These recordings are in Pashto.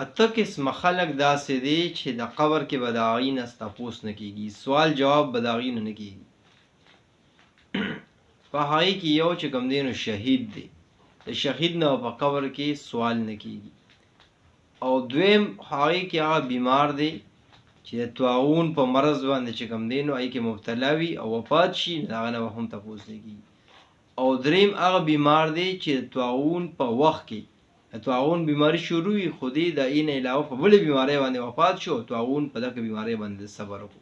اته قسمه خلک داسې دي چې د قبر کې به د هغوی نه تپوس نه کېږي، سوال جواب به د هغوی نه کېږي. په هغې کې یو چې کوم دی نو شهید دی، د شهید نه په قبر کې سوال نه کېږي. او دویم هغې کې هغه بیمار دی چې د طاعون په مرض باندې چې کوم دی نو هغې کې مبتلا وي او وفات شي، د هغه نه به هم تپوس نه کېږي. او دریم هغه بیمار دی چې د طاعون په وخت کې د طاعون بیماری شروع وي، خو دی د هغې نه علاوه په بلې بیمارۍ باندې وفات شو او طاعون په دغه بیمارۍ باندې صبر وکړو.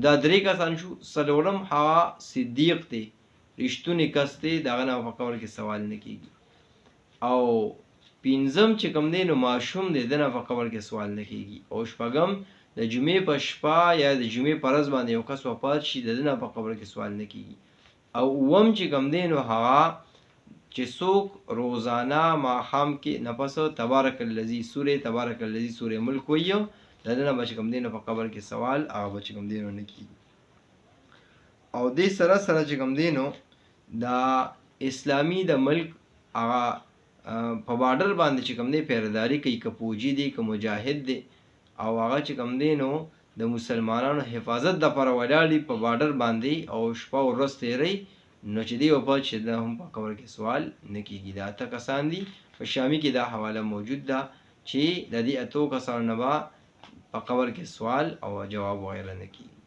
دا درې کسان شو. څلورم هغه صدیق دی، رښتونی کس دی، د هغه نه په قبر کې سوال نه کېږي. او پنځم چې کوم دی نو ماشوم دی، د نه په قبر کې سوال نه کېږي. او شپږم د جمعې په شپه یا د جمعې په ورځ باندې یو کس وفات شي، د ده نه په قبر کې سوال نه کېږي. او اووم چې کوم دی نو هغه چې څوک روزانه ماښام کې نفس تبارک الذی سورې تبارک الذی سورې ملک وایي، د ده نه به چې کوم دی نو په قبر کې سوال هغه به چې کوم دی نو نه کېږي. او دې سره سره چې کوم دی نو د اسلامي د ملک هغه په بارډر باندې چې کوم دی پیرداري کوي، که فوجي دی که مجاهد دی، او هغه چې کوم دی نو د مسلمانانو حفاظت دپاره ولاړ دي په بارډر باندې او شپه او ورځ تېروي، نو چې دی وفات شي د هم په قبر کې سوال نه کېږي. دا اته کسان دي. په شامي کې دا حواله موجود ده چې د دې اتو کسانو نه به په قبر کې سوال او جواب وغیره نه کېږي.